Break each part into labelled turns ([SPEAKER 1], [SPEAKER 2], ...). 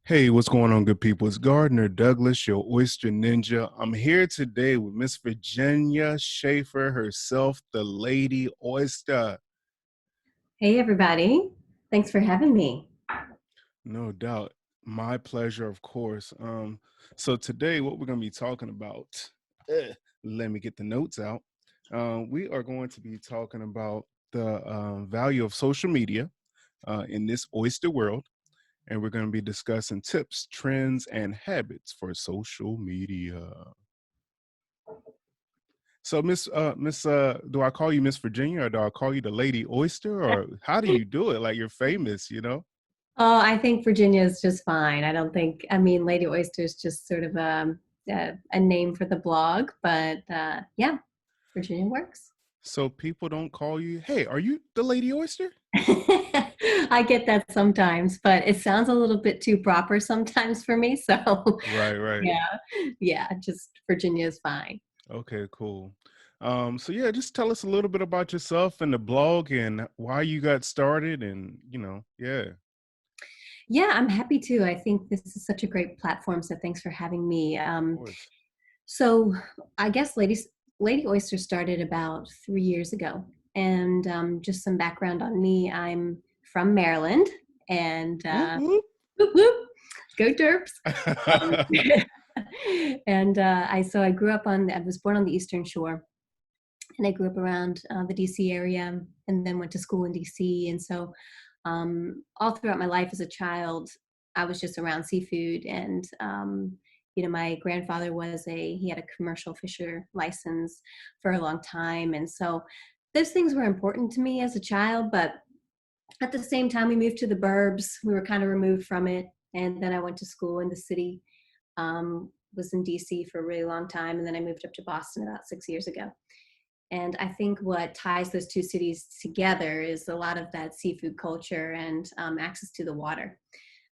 [SPEAKER 1] Hey, what's going on, good people? It's Gardner Douglas, your Oyster Ninja. I'm here today with Miss Virginia Shaffer herself, the Lady Oyster.
[SPEAKER 2] Hey, everybody. Thanks for having me.
[SPEAKER 1] No doubt. My pleasure, of course. So today what we're going to be talking about, let me get the notes out. We are going to be talking about the value of social media in this oyster world. And we're going to be discussing tips, trends, and habits for social media. So, do I call you Miss Virginia or do I call you the Lady Oyster, or how do you do it? Like, you're famous, you know?
[SPEAKER 2] Oh, I think Virginia is just fine. I don't think, I mean, Lady Oyster is just sort of a name for the blog, but yeah, Virginia works.
[SPEAKER 1] So people don't call you, hey, are you the Lady Oyster?
[SPEAKER 2] I get that sometimes, but it sounds a little bit too proper sometimes for me. So
[SPEAKER 1] Right, right.
[SPEAKER 2] yeah, yeah, just Virginia is fine.
[SPEAKER 1] Okay, cool. So yeah, just tell us a little bit about yourself and the blog and why you got started and, yeah,
[SPEAKER 2] Yeah, I'm happy to. I think this is such a great platform. So thanks for having me.
[SPEAKER 1] of course.
[SPEAKER 2] So I guess Lady Oyster started about 3 years ago. And just some background on me, I'm from Maryland and
[SPEAKER 1] Whoop, whoop.
[SPEAKER 2] whoop, whoop, go Terps. Um, and I grew up I was born on the Eastern Shore and I grew up around the DC area and then went to school in DC. And so all throughout my life as a child, I was just around seafood. And, my grandfather he had a commercial fisher license for a long time. And so those things were important to me as a child. But at the same time, we moved to the burbs. We were kind of removed from it. And then I went to school in the city, was in DC for a really long time. And then I moved up to Boston about 6 years ago. And I think what ties those two cities together is a lot of that seafood culture and access to the water.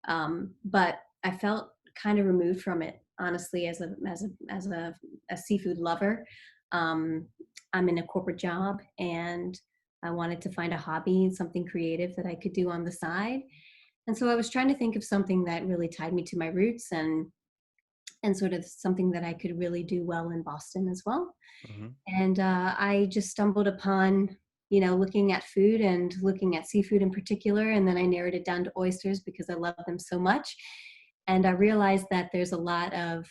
[SPEAKER 2] But I felt kind of removed from it, honestly, as a seafood lover. Um, I'm in a corporate job, and I wanted to find a hobby and something creative that I could do on the side. And so I was trying to think of something that really tied me to my roots and sort of something that I could really do well in Boston as well.
[SPEAKER 1] Mhm.
[SPEAKER 2] And I just stumbled upon, looking at food and looking at seafood in particular. And then I narrowed it down to oysters because I love them so much. And I realized that there's a lot of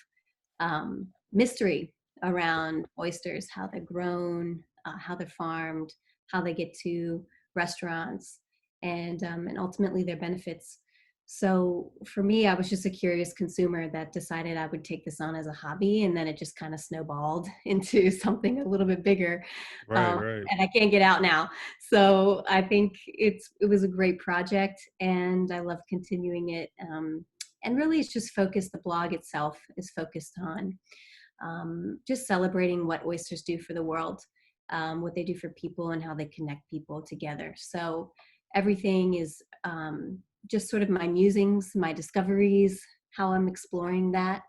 [SPEAKER 2] mystery around oysters, how they're grown, how they're farmed, how they get to restaurants, and ultimately their benefits. So for me, I was just a curious consumer that decided I would take this on as a hobby, and then it just kind of snowballed into something a little bit bigger.
[SPEAKER 1] Right, right.
[SPEAKER 2] And I can't get out now. So I think it was a great project, and I love continuing it. And really, it's just focused. The blog itself is focused on just celebrating what oysters do for the world, what they do for people, and how they connect people together. So everything is just sort of my musings, my discoveries, how I'm exploring that,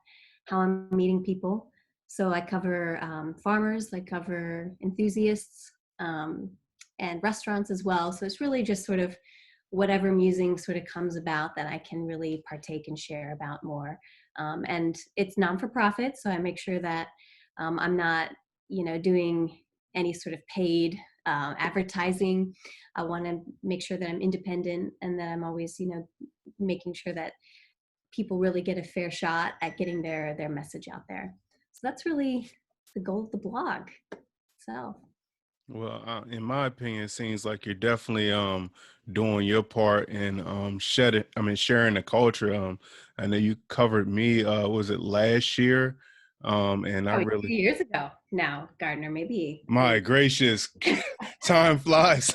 [SPEAKER 2] how I'm meeting people. So I cover farmers, I cover enthusiasts, and restaurants as well. So it's really just sort of whatever musing sort of comes about that I can really partake and share about more. And it's non-for-profit, so I make sure that I'm not, doing any sort of paid advertising. I want to make sure that I'm independent and that I'm always, making sure that people really get a fair shot at getting their message out there. So that's really the goal of the blog. So
[SPEAKER 1] Well, in my opinion, it seems like you're definitely doing your part in sharing the culture. I know you covered me, was it last year? And I
[SPEAKER 2] probably
[SPEAKER 1] really
[SPEAKER 2] 2 years ago now, Gardner, maybe.
[SPEAKER 1] My gracious, time flies.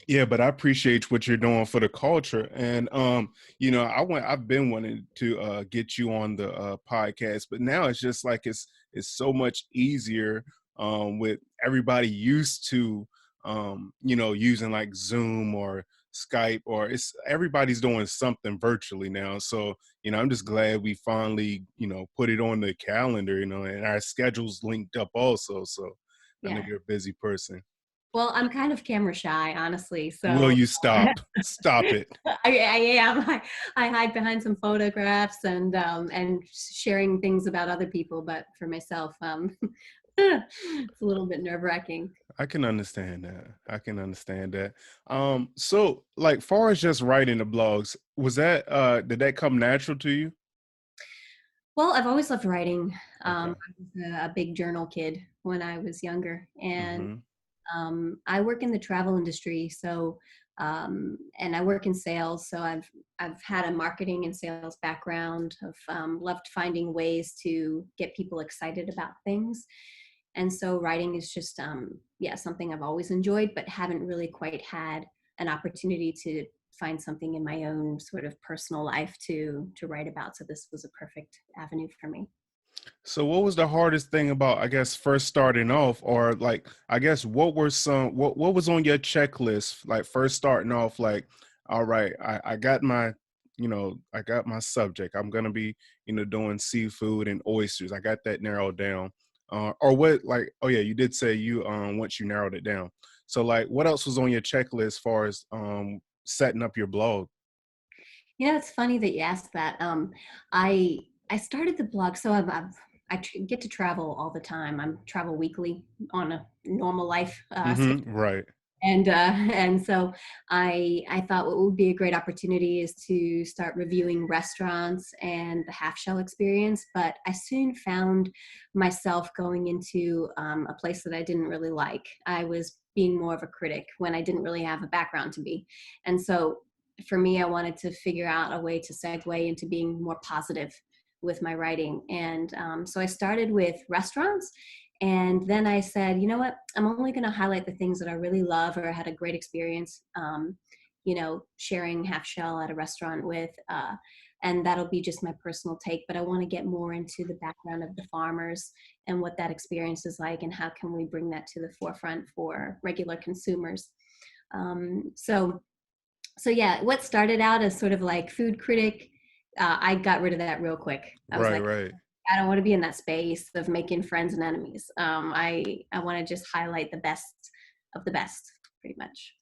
[SPEAKER 1] Yeah, but I appreciate what you're doing for the culture. And I've been wanting to get you on the podcast, but now it's just like it's so much easier with everybody used to using like Zoom or Skype, or it's everybody's doing something virtually now. So, I'm just glad we finally, put it on the calendar, and our schedules linked up also. So I know
[SPEAKER 2] Yeah.
[SPEAKER 1] you're a busy person.
[SPEAKER 2] Well, I'm kind of camera shy, honestly.
[SPEAKER 1] Will
[SPEAKER 2] So
[SPEAKER 1] you stop? Stop it.
[SPEAKER 2] I am. I hide behind some photographs and sharing things about other people, but for myself, it's a little bit nerve-wracking.
[SPEAKER 1] I can understand that. I can understand that. So like far as just writing the blogs, was that did that come natural to you?
[SPEAKER 2] Well, I've always loved writing.
[SPEAKER 1] Okay.
[SPEAKER 2] I was a big journal kid when I was younger, and
[SPEAKER 1] Mm-hmm.
[SPEAKER 2] I work in the travel industry, so and I work in sales. So I've had a marketing and sales background. I've loved finding ways to get people excited about things, and so writing is just yeah, something I've always enjoyed, but haven't really quite had an opportunity to find something in my own sort of personal life to write about. So this was a perfect avenue for me.
[SPEAKER 1] So what was the hardest thing about, I guess, first starting off, or like, I guess, what were some, what was on your checklist, like first starting off, like, all right, I got my, I got my subject. I'm going to be, doing seafood and oysters. I got that narrowed down. Or what, like, oh yeah, you did say you, once you narrowed it down. So like, what else was on your checklist as far as, setting up your blog?
[SPEAKER 2] Yeah, it's funny that you asked that. I I started the blog, so get to travel all the time. I'm travel weekly on a normal life
[SPEAKER 1] Mm-hmm. Right.
[SPEAKER 2] and so I thought what would be a great opportunity is to start reviewing restaurants and the half shell experience. But I soon found myself going into a place that I didn't really like. I was being more of a critic when I didn't really have a background to be, and so for me, I wanted to figure out a way to segue into being more positive with my writing. And so I started with restaurants. And then I said, you know what? I'm only going to highlight the things that I really love or had a great experience, sharing half shell at a restaurant with. And that'll be just my personal take. But I want to get more into the background of the farmers and what that experience is like and how can we bring that to the forefront for regular consumers. Um, so so yeah, what started out as sort of like food critic, I got rid of that real quick. I was
[SPEAKER 1] Right.
[SPEAKER 2] like,
[SPEAKER 1] Right.
[SPEAKER 2] I don't want to be in that space of making friends and enemies. I want to just highlight the best of the best, pretty much.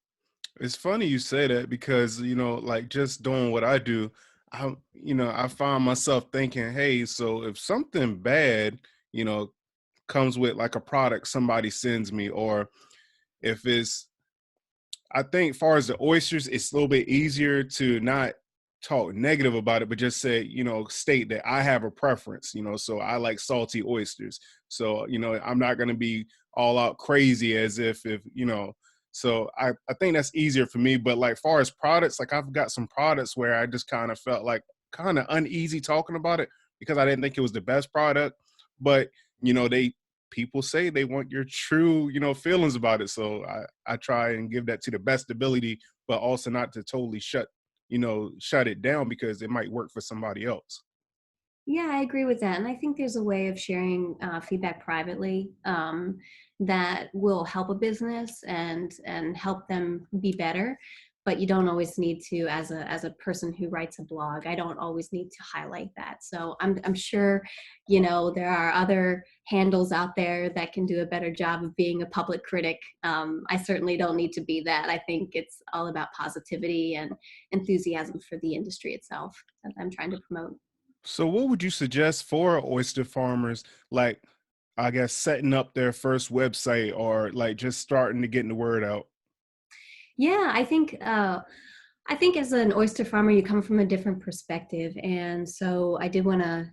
[SPEAKER 1] It's funny you say that because, like just doing what I do, I find myself thinking, hey, so if something bad, you know, comes with like a product somebody sends me, or if it's, I think far as the oysters, it's a little bit easier to not talk negative about it, but just say, state that I have a preference, so I like salty oysters. So, I'm not going to be all out crazy as if, so I think that's easier for me. But like far as products, like I've got some products where I just kind of felt like kind of uneasy talking about it because I didn't think it was the best product. But, they people say they want your true, feelings about it. So I try and give that to the best ability, but also not to totally shut it down because it might work for somebody else.
[SPEAKER 2] Yeah, I agree with that. And I think there's a way of sharing feedback privately that will help a business and help them be better. But you don't always need to, as a person who writes a blog, I don't always need to highlight that. So I'm sure, there are other handles out there that can do a better job of being a public critic. I certainly don't need to be that. I think it's all about positivity and enthusiasm for the industry itself that I'm trying to promote.
[SPEAKER 1] So what would you suggest for oyster farmers, like, I guess, setting up their first website or like just starting to getting the word out?
[SPEAKER 2] Yeah, I think as an oyster farmer, you come from a different perspective, and so I did want to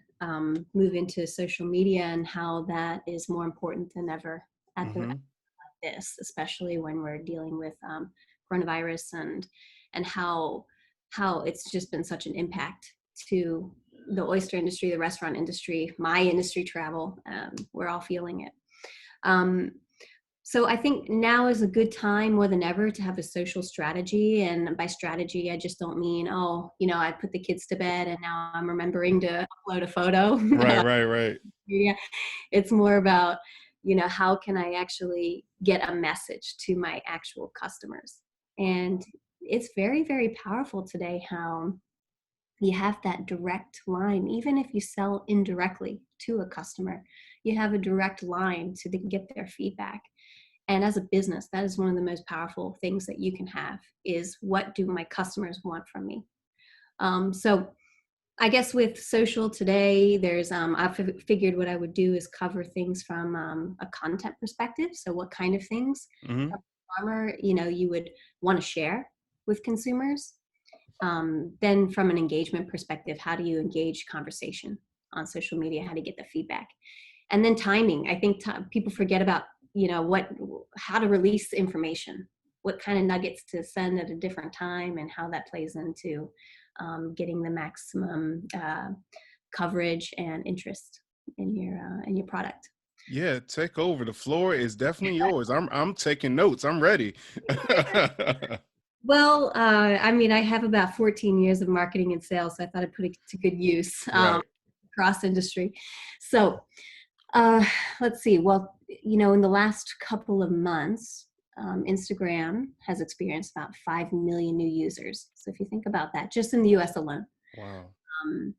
[SPEAKER 2] move into social media and how that is more important than ever at the
[SPEAKER 1] Hmm.
[SPEAKER 2] this, especially when we're dealing with coronavirus and how it's just been such an impact to the oyster industry, the restaurant industry, my industry, travel. We're all feeling it. Um, so I think now is a good time more than ever to have a social strategy. And by strategy, I just don't mean, oh, I put the kids to bed and now I'm remembering to upload a photo.
[SPEAKER 1] Right, right, right.
[SPEAKER 2] Yeah, it's more about, how can I actually get a message to my actual customers? And it's very, very powerful today how you have that direct line, even if you sell indirectly to a customer, you have a direct line to get their feedback. And as a business, that is one of the most powerful things that you can have, is what do my customers want from me? So I guess with social today, there's I've figured what I would do is cover things from a content perspective. So what kind of things
[SPEAKER 1] Mm-hmm.
[SPEAKER 2] a farmer, you would want to share with consumers. Then from an engagement perspective, how do you engage conversation on social media? How do you get the feedback? And then timing. I think people forget about, how to release information, what kind of nuggets to send at a different time, and how that plays into getting the maximum coverage and interest in your product.
[SPEAKER 1] Yeah, take over. The floor is definitely yours. I'm taking notes. I'm ready.
[SPEAKER 2] Well, I mean, I have about 14 years of marketing and sales, so I thought I'd put it to good use
[SPEAKER 1] Right.
[SPEAKER 2] across industry. So let's see. Well, in the last couple of months, Instagram has experienced about 5 million new users. So if you think about that, just in the US alone,
[SPEAKER 1] Wow.
[SPEAKER 2] um,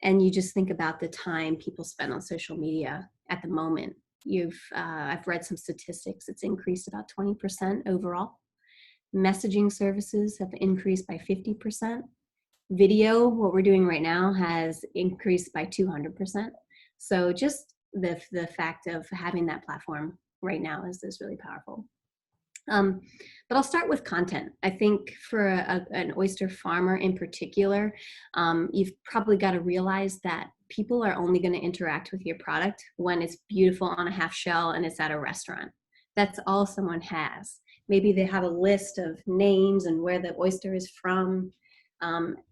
[SPEAKER 2] and you just think about the time people spend on social media at the moment, I've read some statistics. It's increased about 20% overall. Messaging services have increased by 50%. Video, what we're doing right now, has increased by 200%. So just the fact of having that platform right now is really powerful. But I'll start with content. I think for an oyster farmer in particular, you've probably got to realize that people are only going to interact with your product when it's beautiful on a half shell and it's at a restaurant. That's all someone has. Maybe they have a list of names and where the oyster is from.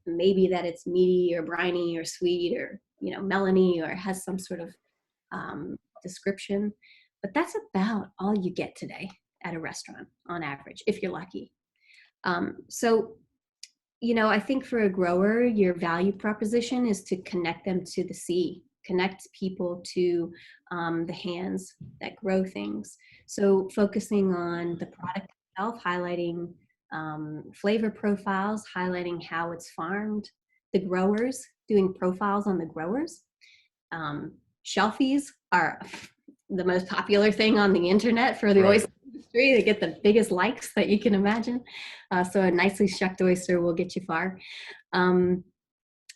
[SPEAKER 2] Maybe that it's meaty or briny or sweet or melony, or has some sort of description. But that's about all you get today at a restaurant on average, if you're lucky. So, I think for a grower, your value proposition is to connect them to the sea, connect people to the hands that grow things. So focusing on the product itself, highlighting flavor profiles, highlighting how it's farmed, the growers, doing profiles on the growers. Shelfies are the most popular thing on the internet for the oyster industry. They get the biggest likes that you can imagine. So a nicely shucked oyster will get you far. And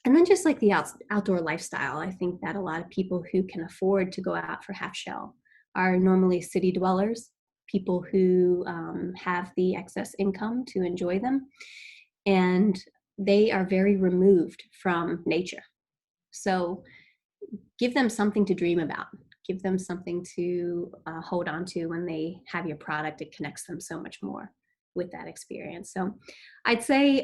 [SPEAKER 2] then just like the outdoor lifestyle, I think that a lot of people who can afford to go out for half shell are normally city dwellers, people who have the excess income to enjoy them. And they are very removed from nature. So give them something to dream about. Give them something to hold on to when they have your product. It connects them so much more with that experience. So I'd say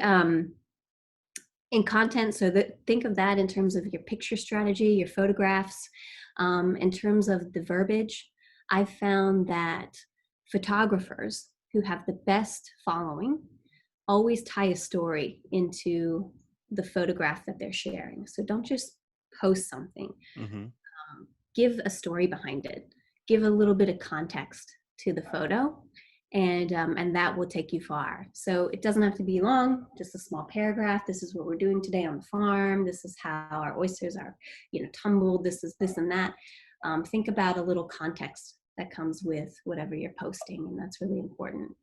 [SPEAKER 2] in content, so think of that in terms of your picture strategy, your photographs. In terms of the verbiage, I've found that photographers who have the best following always tie a story into the photograph that they're sharing. So don't just post something.
[SPEAKER 1] Mm-hmm.
[SPEAKER 2] Give a story behind it. Give a little bit of context to the photo, and that will take you far. So it doesn't have to be long, just a small paragraph. This is what we're doing today on the farm. This is how our oysters are, tumbled. This is this and that. Think about a little context that comes with whatever you're posting, and that's really important.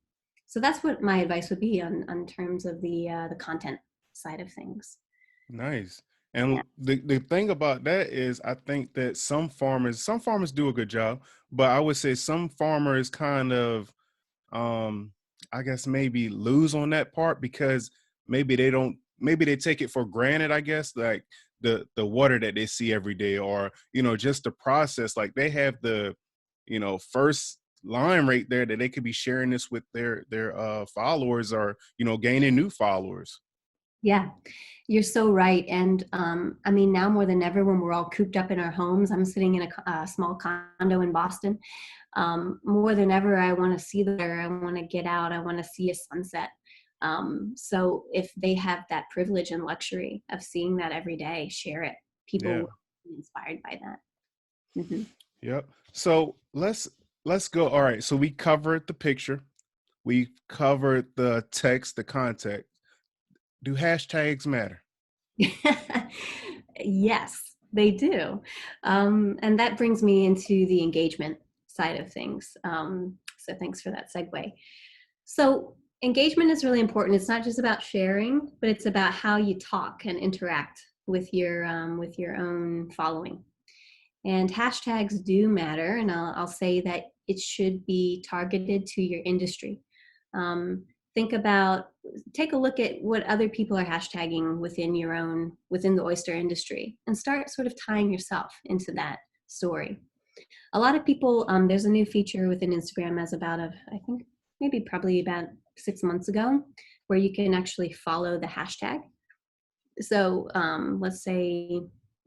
[SPEAKER 2] So that's what my advice would be on terms of the content side of things.
[SPEAKER 1] Nice.
[SPEAKER 2] Yeah.
[SPEAKER 1] And the thing about that is I think that some farmers do a good job, but I would say some farmers kind of I guess maybe lose on that part because maybe they take it for granted, I guess, like the water that they see every day, or just the process. Like they have the first line right there that they could be sharing this with their followers, or gaining new followers.
[SPEAKER 2] Yeah, you're so right. And I mean, now more than ever, when we're all cooped up in our homes, I'm sitting in a small condo in Boston. More than ever, I want to see there. I want to get out. I want to see a sunset. So if they have that privilege and luxury of seeing that every day, share it. People
[SPEAKER 1] Yeah.
[SPEAKER 2] will be inspired by that. Mm-hmm.
[SPEAKER 1] Yep. So let's go. All right. So we covered the picture. We covered the text, the context. Do hashtags matter?
[SPEAKER 2] Yes, they do. And that brings me into the engagement side of things. So thanks for that segue. So engagement is really important. It's not just about sharing, but it's about how you talk and interact with your own following. And hashtags do matter, and I'll say that it should be targeted to your industry. Um, think about, take a look at what other people are hashtagging within the oyster industry, and start sort of tying yourself into that story. A lot of people, there's a new feature within Instagram as I think maybe probably about 6 months ago, where you can actually follow the hashtag. So let's say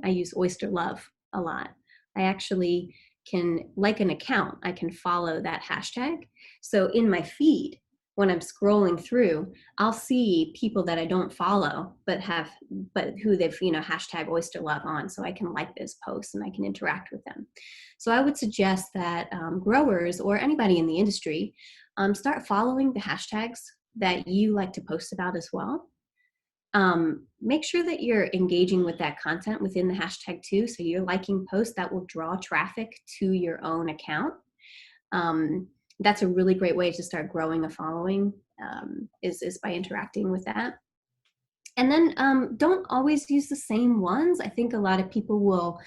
[SPEAKER 2] I use Oyster Love a lot. I actually can, like an account, I can follow that hashtag. So in my feed, when I'm scrolling through, I'll see people that I don't follow, but who they've, hashtag Oyster Love on. So I can like those posts and I can interact with them. So I would suggest that growers or anybody in the industry start following the hashtags that you like to post about as well. Make sure that you're engaging with that content within the hashtag too. So you're liking posts that will draw traffic to your own account. That's a really great way to start growing a following, is by interacting with that. And then don't always use the same ones. I think a lot of people will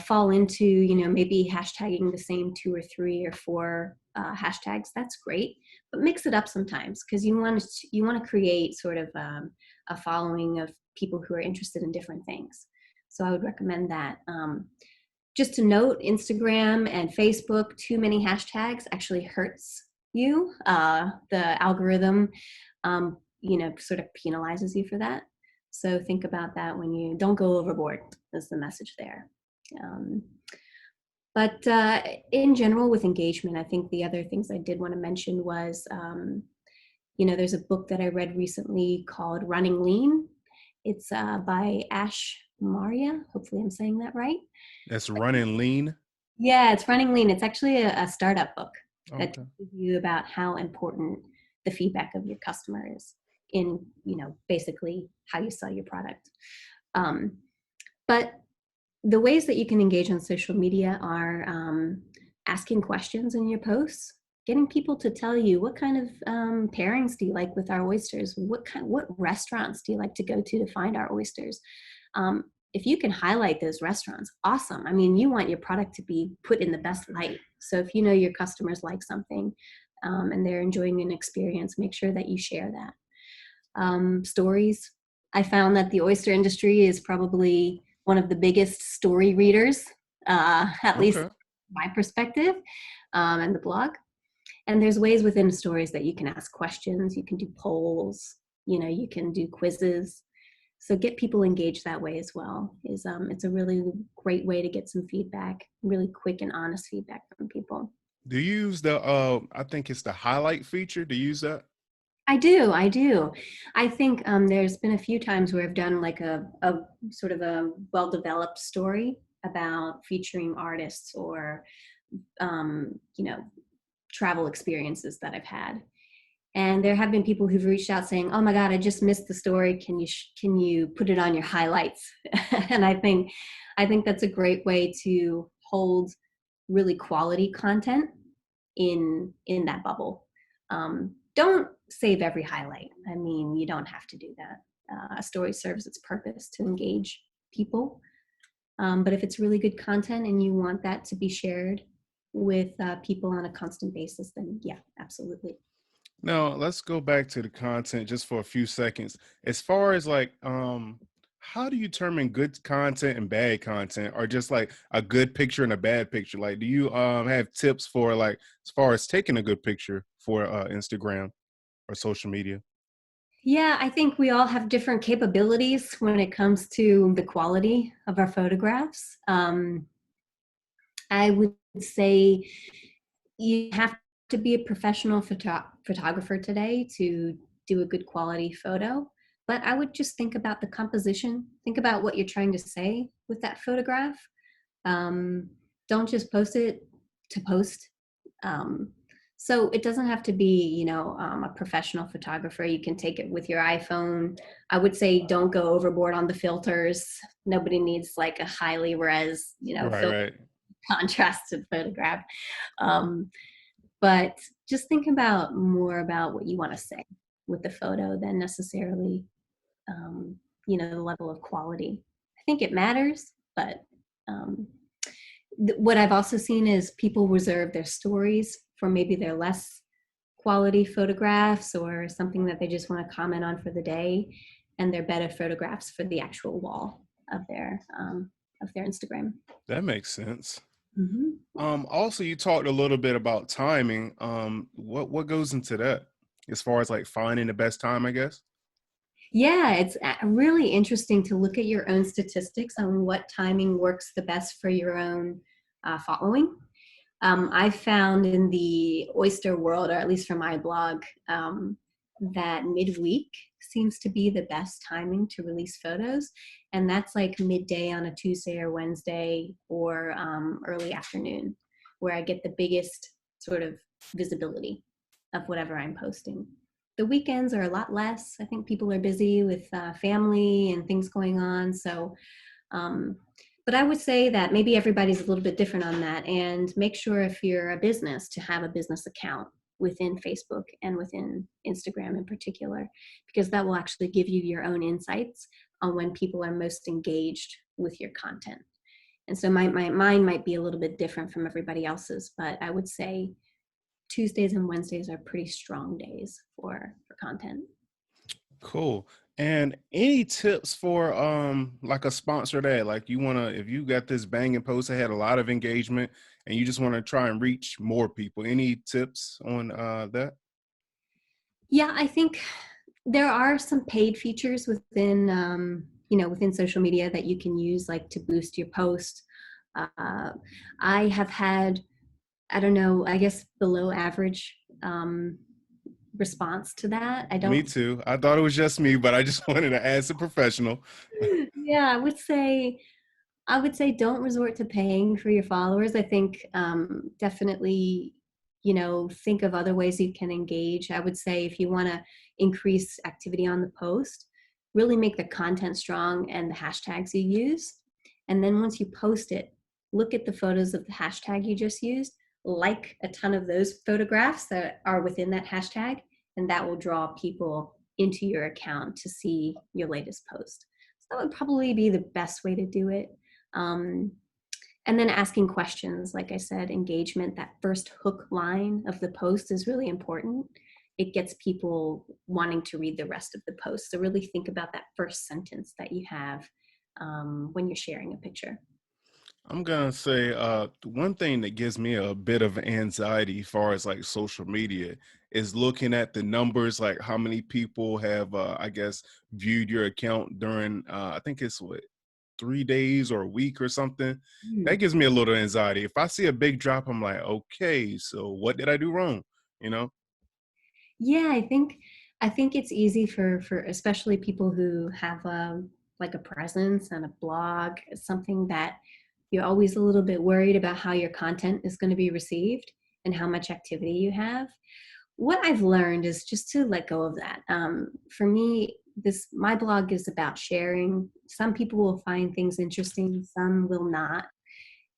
[SPEAKER 2] fall into, maybe hashtagging the same 2 or 3 or 4 hashtags. That's great, but mix it up sometimes, because you want to create sort of a following of people who are interested in different things. So I would recommend that. Just to note, Instagram and Facebook, too many hashtags actually hurts you. The algorithm, sort of penalizes you for that. So think about that when you don't go overboard, is the message there. But in general, with engagement, I think the other things I did want to mention was, there's a book that I read recently called Running Lean. It's by Ash Maurya. Hopefully I'm saying that right.
[SPEAKER 1] That's Running Lean?
[SPEAKER 2] Yeah, it's Running Lean. It's actually a startup book that
[SPEAKER 1] Okay.
[SPEAKER 2] teaches you about how important the feedback of your customer is in, basically how you sell your product. But the ways that you can engage on social media are asking questions in your posts, getting people to tell you what kind of pairings do you like with our oysters, what restaurants do you like to go to find our oysters. If you can highlight those restaurants, awesome. I mean, you want your product to be put in the best light. So if your customers like something and they're enjoying an experience, make sure that you share that. Stories. I found that the oyster industry is probably one of the biggest story readers, at least my perspective, and the blog. And there's ways within stories that you can ask questions, you can do polls, you can do quizzes. So get people engaged that way as well. It's a really great way to get some feedback, really quick and honest feedback from people.
[SPEAKER 1] Do you use the, I think it's the highlight feature? Do you use that?
[SPEAKER 2] I do. I think there's been a few times where I've done like a sort of a well-developed story about featuring artists or, travel experiences that I've had. And there have been people who've reached out saying, "Oh my God, I just missed the story. Can you put it on your highlights?" And I think that's a great way to hold really quality content in that bubble. Don't save every highlight. I mean, you don't have to do that. A story serves its purpose to engage people. But if it's really good content and you want that to be shared with people on a constant basis, then yeah, absolutely.
[SPEAKER 1] Now, let's go back to the content just for a few seconds. As far as like, how do you determine good content and bad content, or just like a good picture and a bad picture? Like, do you have tips for, like, as far as taking a good picture for Instagram or social media?
[SPEAKER 2] Yeah, I think we all have different capabilities when it comes to the quality of our photographs. I would say you have to be a professional photographer today to do a good quality photo. But I would just think about the composition, think about what you're trying to say with that photograph. Don't just post it to post. So it doesn't have to be, a professional photographer. You can take it with your iPhone. I would say don't go overboard on the filters. Nobody needs like a highly res,
[SPEAKER 1] Right,
[SPEAKER 2] filter
[SPEAKER 1] right.
[SPEAKER 2] contrasted photograph. Um, but just think about more about what you want to say with the photo than necessarily, um, the level of quality. I think it matters, but um, what I've also seen is people reserve their stories for maybe their less quality photographs or something that they just want to comment on for the day, and they're better photographs for the actual wall of their Instagram.
[SPEAKER 1] That makes sense.
[SPEAKER 2] Mm-hmm.
[SPEAKER 1] Also, you talked a little bit about timing. What goes into that as far as like finding the best time, I guess?
[SPEAKER 2] Yeah, it's really interesting to look at your own statistics on what timing works the best for your own following. I found in the Oyster world, or at least for my blog, that midweek seems to be the best timing to release photos. And that's like midday on a Tuesday or Wednesday, or early afternoon, where I get the biggest sort of visibility of whatever I'm posting. The weekends are a lot less. I think people are busy with family and things going on. So, um, but I would say that maybe everybody's a little bit different on that, and make sure if you're a business to have a business account within Facebook and within Instagram in particular, because that will actually give you your own insights on when people are most engaged with your content. And so mine might be a little bit different from everybody else's, but I would say Tuesdays and Wednesdays are pretty strong days for content.
[SPEAKER 1] Cool. And any tips for like a sponsored ad? Like you wanna, if you got this banging post that had a lot of engagement and you just want to try and reach more people, any tips on that?
[SPEAKER 2] Yeah, I think there are some paid features within within social media that you can use, like to boost your post. Uh, I have had, I don't know, I guess below average response to that. I
[SPEAKER 1] Me
[SPEAKER 2] don't.
[SPEAKER 1] too. I thought it was just me, but I just wanted to ask a professional.
[SPEAKER 2] Yeah, I would say don't resort to paying for your followers. I think definitely, think of other ways you can engage. I would say if you want to increase activity on the post, really make the content strong and the hashtags you use. And then once you post it, look at the photos of the hashtag you just used, like a ton of those photographs that are within that hashtag, and that will draw people into your account to see your latest post. So that would probably be the best way to do it. Um, and then asking questions, like I said, engagement, that first hook line of the post is really important. It gets people wanting to read the rest of the post. So really think about that first sentence that you have when you're sharing a picture.
[SPEAKER 1] I'm gonna say one thing that gives me a bit of anxiety as far as like social media is looking at the numbers, like how many people have I guess viewed your account during I think it's what 3 days or a week or something. That
[SPEAKER 2] Hmm.
[SPEAKER 1] gives me a little anxiety. If I see a big drop, I'm like, okay, so what did I do wrong? You know?
[SPEAKER 2] Yeah, I think it's easy for especially people who have like a presence and a blog. It's something that you're always a little bit worried about how your content is going to be received and how much activity you have. What I've learned is just to let go of that. For me, this my blog is about sharing. Some people will find things interesting, some will not.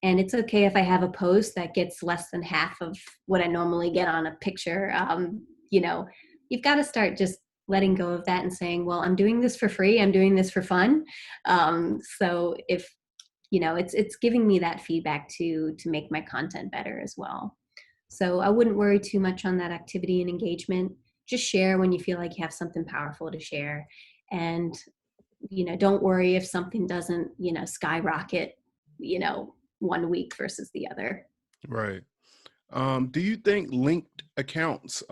[SPEAKER 2] And it's okay if I have a post that gets less than half of what I normally get on a picture. You've got to start just letting go of that and saying, well, I'm doing this for free. I'm doing this for fun. So if it's giving me that feedback to make my content better as well. So I wouldn't worry too much on that activity and engagement. Just share when you feel like you have something powerful to share. And, don't worry if something doesn't, skyrocket, you know, one week versus the other.
[SPEAKER 1] Right. Do you think linked accounts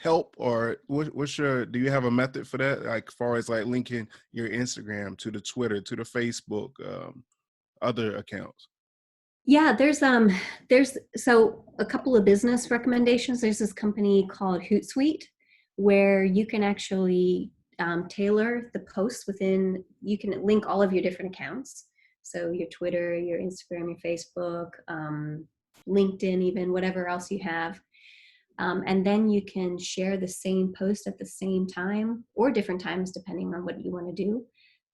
[SPEAKER 1] help, or what's your? Do you have a method for that? Like, far as like linking your Instagram to the Twitter to the Facebook, other accounts.
[SPEAKER 2] Yeah, there's so a couple of business recommendations. There's this company called Hootsuite where you can actually tailor the posts within. You can link all of your different accounts, so your Twitter, your Instagram, your Facebook, LinkedIn, even whatever else you have, and then you can share the same post at the same time or different times depending on what you want to do.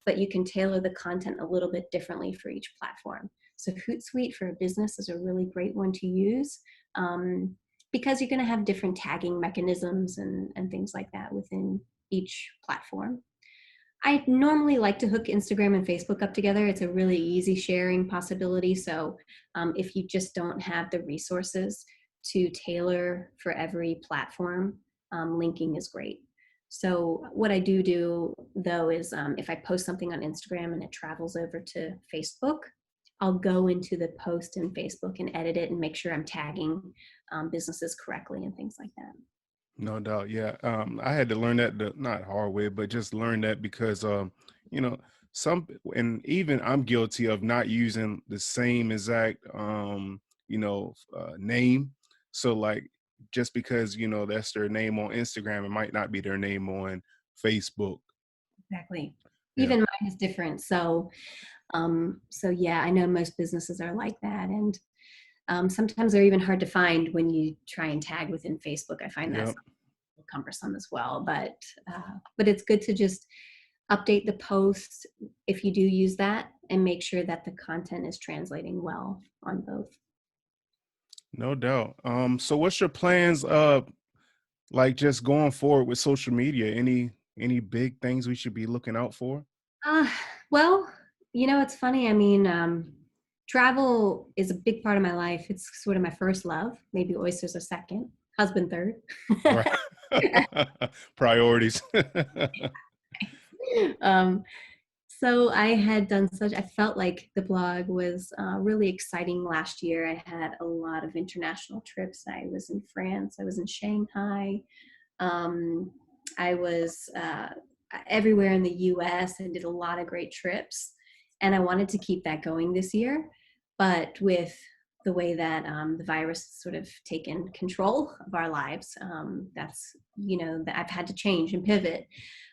[SPEAKER 2] But you can tailor the content a little bit differently for each platform. So Hootsuite for a business is a really great one to use. Um, because you're going to have different tagging mechanisms and things like that within each platform. I normally like to hook Instagram and Facebook up together. It's a really easy sharing possibility. So if you just don't have the resources to tailor for every platform, linking is great. So what I do though is if I post something on Instagram and it travels over to Facebook, I'll go into the post in Facebook and edit it and make sure I'm tagging businesses correctly and things like that.
[SPEAKER 1] No doubt. Yeah. I had to learn that the not hard way, but just learn that because you know, some and even I'm guilty of not using the same exact name. So like just because, that's their name on Instagram, it might not be their name on Facebook.
[SPEAKER 2] Exactly.
[SPEAKER 1] Yeah.
[SPEAKER 2] Even mine is different. So yeah, I know most businesses are like that, and sometimes they're even hard to find when you try and tag within Facebook. I find that's
[SPEAKER 1] Yep.
[SPEAKER 2] cumbersome as well, but it's good to just update the posts if you do use that and make sure that the content is translating well on both.
[SPEAKER 1] No doubt. So what's your plans like just going forward with social media? Any big things we should be looking out for?
[SPEAKER 2] Uh, well, it's funny. I mean, travel is a big part of my life. It's sort of my first love. Maybe oysters are second, husband third.
[SPEAKER 1] Right. Priorities.
[SPEAKER 2] um, so I had done I felt like the blog was really exciting last year. I had a lot of international trips. I was in France, I was in Shanghai, um, I was everywhere in the US and did a lot of great trips. And I wanted to keep that going this year. But with the way that the virus has sort of taken control of our lives, that I've had to change and pivot.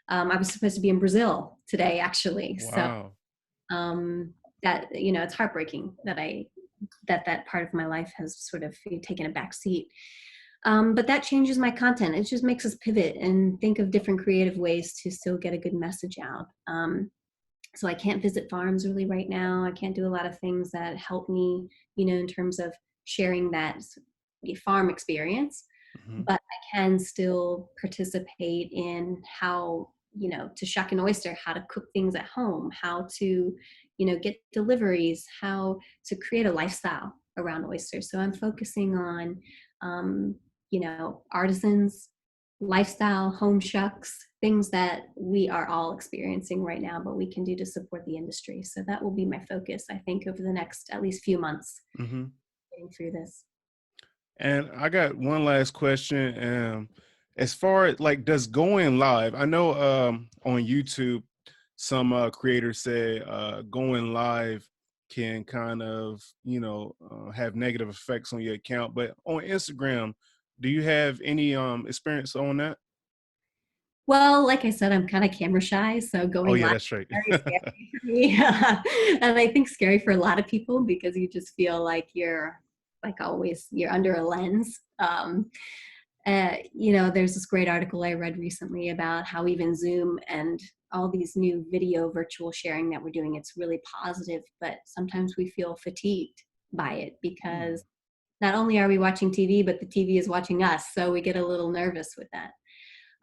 [SPEAKER 2] I was supposed to be in Brazil today, actually. So
[SPEAKER 1] Wow.
[SPEAKER 2] that, it's heartbreaking that part of my life has sort of taken a back seat. But that changes my content. It just makes us pivot and think of different creative ways to still get a good message out. So I can't visit farms really right now. I can't do a lot of things that help me, in terms of sharing that farm experience,
[SPEAKER 1] Mhm.
[SPEAKER 2] but I can still participate in how, to shuck an oyster, how to cook things at home, how to, get deliveries, how to create a lifestyle around oysters. So I'm focusing on, um, artisans, lifestyle, home shucks, things that we are all experiencing right now, but we can do to support the industry. So that will be my focus, I think, over the next at least few months
[SPEAKER 1] Mhm.
[SPEAKER 2] getting through this.
[SPEAKER 1] And I got one last question. As far as like, does going live? I know on YouTube, some creators say going live can kind of, have negative effects on your account. But on Instagram, do you have any experience on that?
[SPEAKER 2] Well, like I said, I'm kind of camera shy, so
[SPEAKER 1] Oh
[SPEAKER 2] going
[SPEAKER 1] yeah,
[SPEAKER 2] live
[SPEAKER 1] that's right.
[SPEAKER 2] is very scary for me. And I think scary for a lot of people because you just feel like you're like always you're under a lens. There's this great article I read recently about how even Zoom and all these new video virtual sharing that we're doing, it's really positive, but sometimes we feel fatigued by it
[SPEAKER 1] Hmm.
[SPEAKER 2] because not only are we watching TV, but the TV is watching us. So we get a little nervous with that.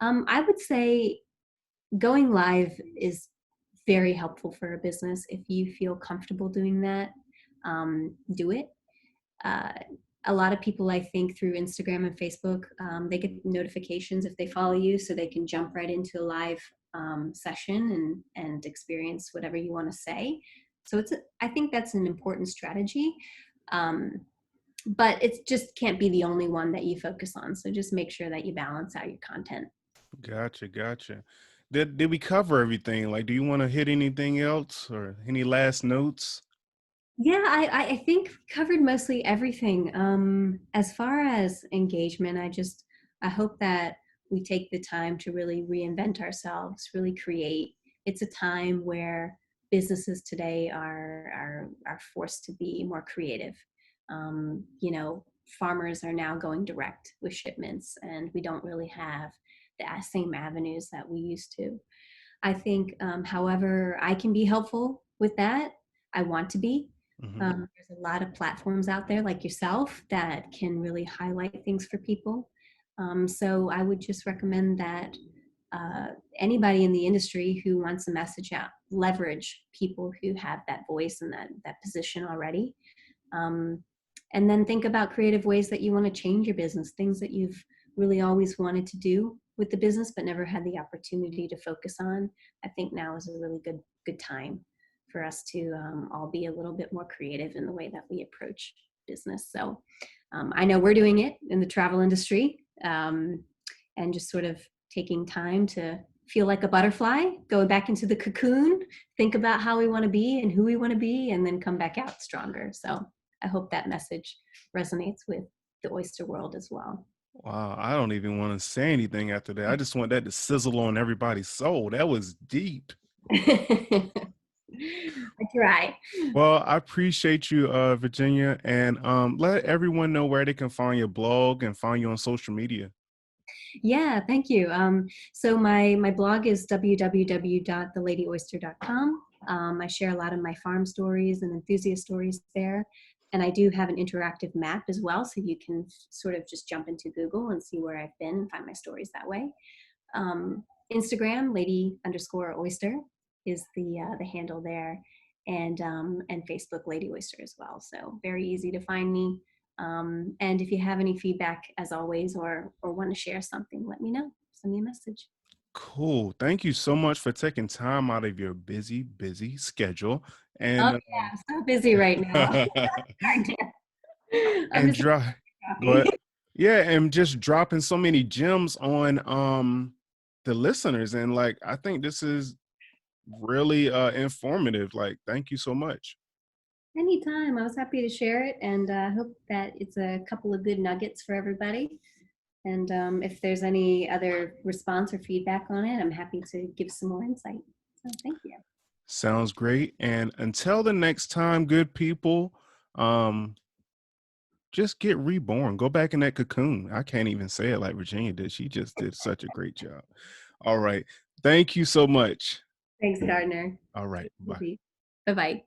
[SPEAKER 2] I would say going live is very helpful for a business. If you feel comfortable doing that, do it. Uh, a lot of people, I think, through Instagram and Facebook, they get notifications if they follow you, so they can jump right into a live session and experience whatever you want to say. So I think that's an important strategy, um, but it just can't be the only one that you focus on. So just make sure that you balance out your content.
[SPEAKER 1] Gotcha, gotcha. Did we cover everything? Like, do you want to hit anything else or any last notes?
[SPEAKER 2] Yeah, I think we covered mostly everything. As far as engagement, I hope that we take the time to really reinvent ourselves, really create. It's a time where businesses today are forced to be more creative. Farmers are now going direct with shipments, and we don't really have the same avenues that we used to. I think, however, I can be helpful with that. I want to be.
[SPEAKER 1] Hmm.
[SPEAKER 2] There's a lot of platforms out there like yourself that can really highlight things for people. So I would just recommend that uh, anybody in the industry who wants a message out, leverage people who have that voice and that position already. Um, and then think about creative ways that you want to change your business, things that you've really always wanted to do with the business but never had the opportunity to focus on. I think now is a really good time for us to all be a little bit more creative in the way that we approach business. So I know we're doing it in the travel industry, and just sort of taking time to feel like a butterfly, go back into the cocoon, think about how we want to be and who we want to be, and then come back out stronger. So I hope that message resonates with the oyster world as well.
[SPEAKER 1] Wow, I don't even want to say anything after that. I just want that to sizzle on everybody's soul. That was deep.
[SPEAKER 2] I try.
[SPEAKER 1] Well, I appreciate you, Virginia, and let everyone know where they can find your blog and find you on social media.
[SPEAKER 2] Yeah, thank you. So my blog is www.theladyoyster.com. I share a lot of my farm stories and enthusiast stories there. And I do have an interactive map as well, so you can sort of just jump into Google and see where I've been and find my stories that way. Instagram, lady_oyster is the handle there, and Facebook, Lady Oyster as well. So very easy to find me. And if you have any feedback, as always, or want to share something, let me know. Send me a message.
[SPEAKER 1] Cool. Thank you so much for taking time out of your busy schedule
[SPEAKER 2] Oh
[SPEAKER 1] and
[SPEAKER 2] yeah, I'm so busy right now. I'm
[SPEAKER 1] and
[SPEAKER 2] just
[SPEAKER 1] drop go
[SPEAKER 2] coffee.
[SPEAKER 1] ahead. Yeah, and just dropping so many gems on the listeners. And like I think this is really informative. Like, thank you so much.
[SPEAKER 2] Anytime. I was happy to share it, and hope that it's a couple of good nuggets for everybody. And if there's any other response or feedback on it, I'm happy to give some more insight. So thank you.
[SPEAKER 1] Sounds great. And until the next time, good people, um, just get reborn. Go back in that cocoon. I can't even say it like Virginia did. She just did such a great job. All right. Thank you so much.
[SPEAKER 2] Thanks, Gardner.
[SPEAKER 1] All right. Bye.
[SPEAKER 2] Bye bye.